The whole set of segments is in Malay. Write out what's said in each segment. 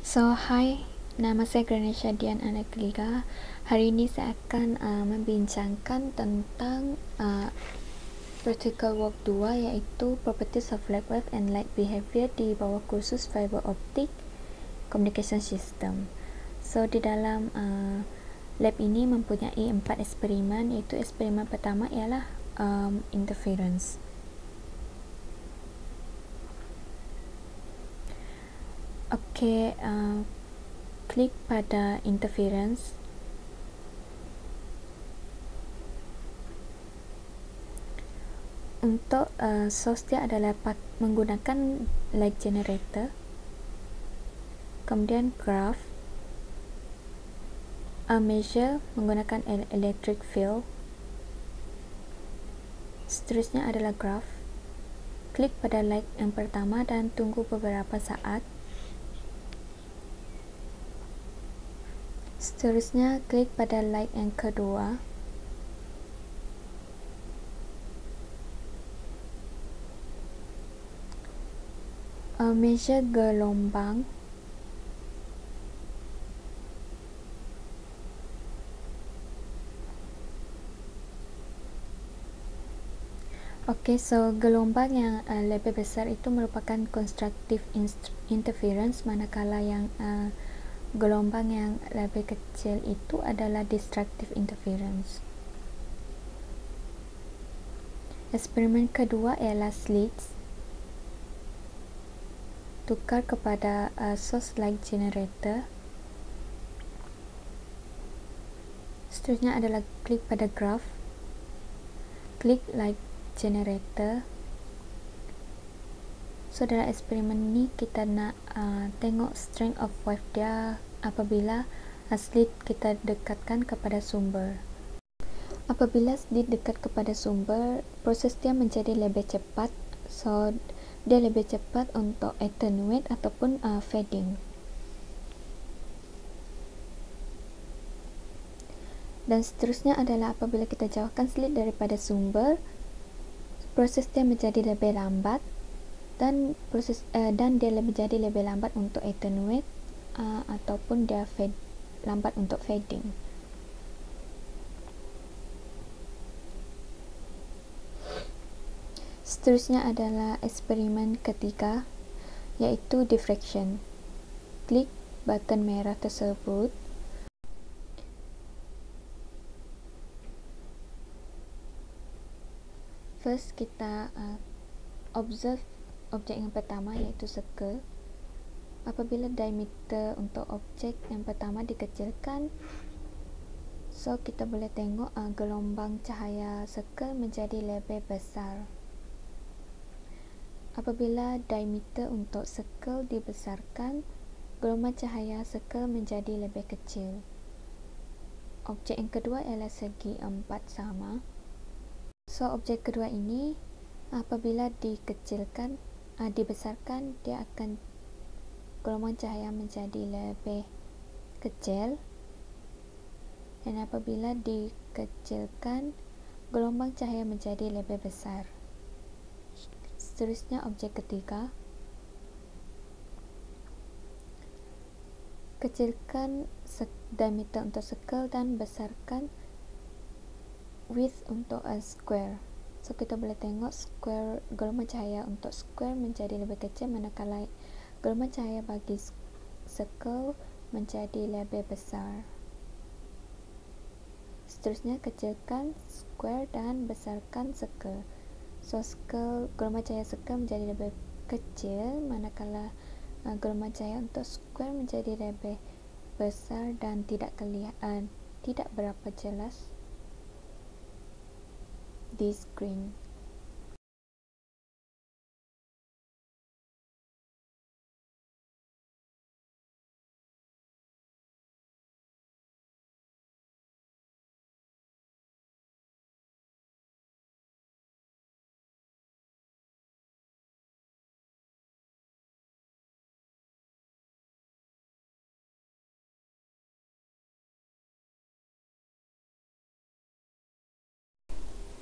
Hai, nama saya Granisha Dian Anaglika. Hari ini saya akan membincangkan tentang practical work 2, yaitu Properties of Light Wave and Light Behavior di bawah kursus Fiber Optic Communication System. Di dalam lab ini mempunyai 4 eksperimen, iaitu eksperimen pertama ialah interference. Klik pada interference. Untuk source dia adalah menggunakan light generator, kemudian graph, measure menggunakan electric field, seterusnya adalah graph. Klik pada light yang pertama dan tunggu beberapa saat. Seterusnya klik pada light yang kedua. Measure gelombang. Gelombang yang lebih besar itu merupakan constructive interference, manakala yang gelombang yang lebih kecil itu adalah destructive interference. Eksperimen kedua ialah slits. Tukar kepada source light generator. Seterusnya adalah klik pada graph. Klik light generator. Dalam eksperimen ini kita nak tengok strength of wave dia apabila slit kita dekatkan kepada sumber. Apabila slit dekat kepada sumber, proses dia menjadi lebih cepat. Dia lebih cepat untuk attenuate ataupun fading. Dan seterusnya adalah apabila kita jauhkan slit daripada sumber, proses dia menjadi lebih lambat dan dia menjadi lebih lambat untuk attenuate ataupun dia lambat untuk fading. Seterusnya adalah eksperimen ketiga, yaitu diffraction. Klik button merah tersebut. First kita observe objek yang pertama, iaitu circle. Apabila diameter untuk objek yang pertama dikecilkan, kita boleh tengok gelombang cahaya circle menjadi lebih besar. Apabila diameter untuk circle dibesarkan, gelombang cahaya circle menjadi lebih kecil. Objek yang kedua ialah segi 4 sama. Objek kedua ini apabila dibesarkan, dia akan gelombang cahaya menjadi lebih kecil, dan apabila dikecilkan, gelombang cahaya menjadi lebih besar. Seterusnya objek ketiga. Kecilkan diameter untuk circle dan besarkan width untuk square. Kita boleh tengok gelombang cahaya untuk square menjadi lebih kecil, manakala gelombang cahaya bagi circle menjadi lebih besar. Seterusnya kecilkan square dan besarkan circle. Gelombang cahaya circle menjadi lebih kecil, manakala gelombang cahaya untuk square menjadi lebih besar dan tidak berapa jelas di screen.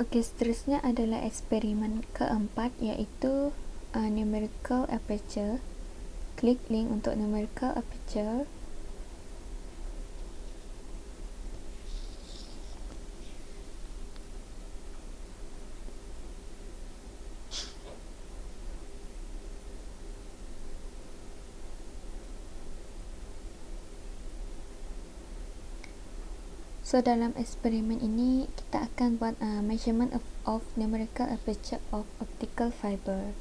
Seterusnya adalah eksperimen keempat, yaitu numerical aperture. klik link untuk numerical aperture. So dalam eksperimen ini kita akan buat measurement of numerical aperture of optical fiber.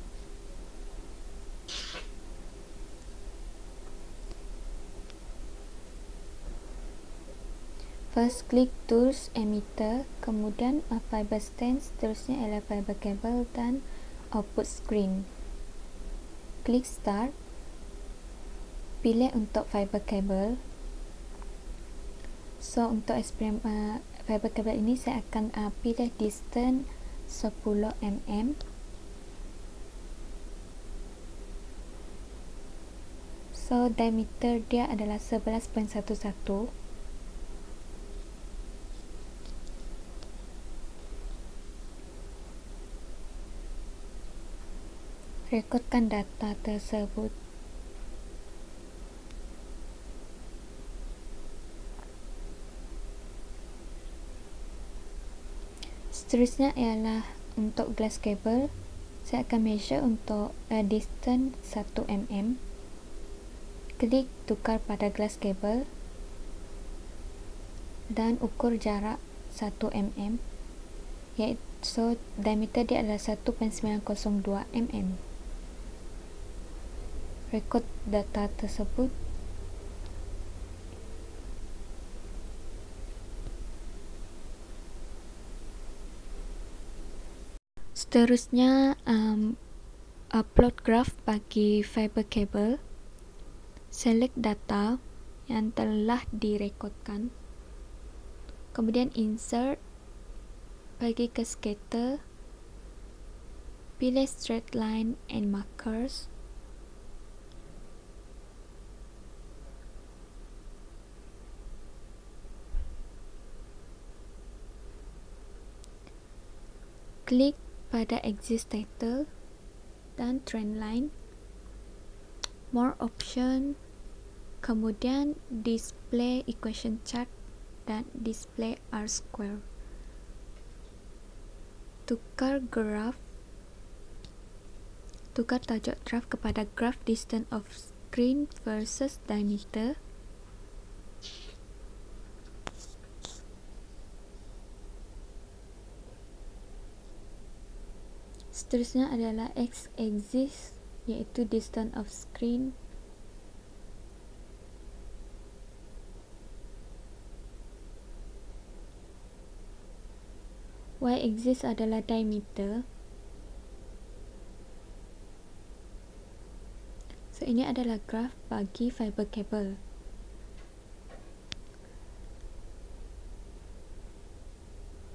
First klik tools emitter, kemudian fiber stand, seterusnya ialah fiber cable dan output screen. Klik start, pilih untuk fiber cable. So untuk eksperimen fiber cable ini saya akan pilih distance 10 mm. So diameter dia adalah 11.11. Rekodkan data tersebut. Seterusnya ialah untuk glass cable. Saya akan measure untuk distance 1 mm. Klik tukar pada glass cable dan ukur jarak 1 mm, iaitu so diameter dia adalah 1.902 mm. Rekod data tersebut. Seterusnya upload graph bagi fiber cable. Select data yang telah direkodkan, kemudian insert, pergi ke scatter, pilih straight line and markers, klik pada exist title dan trend line, more option, kemudian display equation chart dan display R-square. Tukar tajuk graph kepada graph distance of screen versus diameter. Seterusnya adalah x-axis, iaitu distance of screen. Y-axis adalah diameter. So ini adalah graph bagi fiber cable.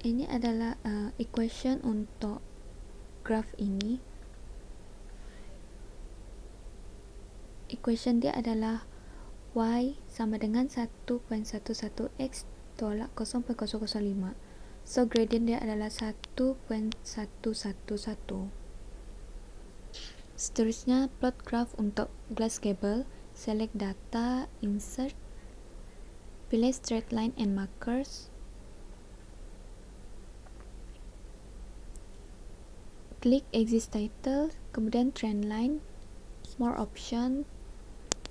Ini adalah equation untuk graph ini. Equation dia adalah y sama dengan 1.11x tolak 0.005. So gradient dia adalah 1.111. Seterusnya plot graph untuk glass cable. Select data, insert, pilih straight line and markers, klik exist title, kemudian trend line, more option,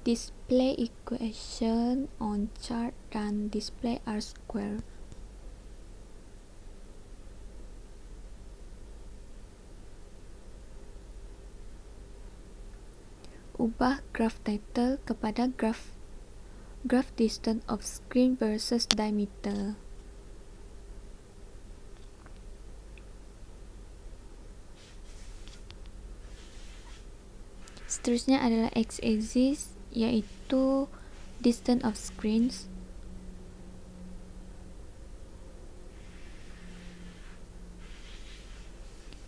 display equation on chart dan display R-square. Ubah graph title kepada graph distance of screen versus diameter. Seterusnya adalah x-axis, iaitu distance of screens.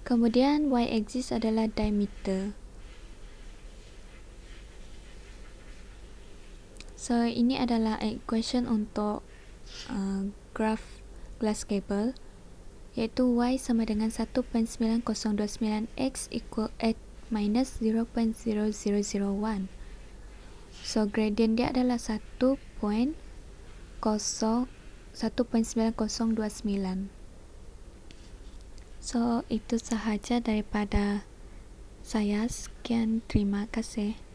Kemudian y-axis adalah diameter. So ini adalah equation untuk graph glass cable, iaitu y sama dengan 1.9029x equal 8 minus 0.0001. So gradient dia adalah 1.929. So itu sahaja daripada saya. Sekian, terima kasih.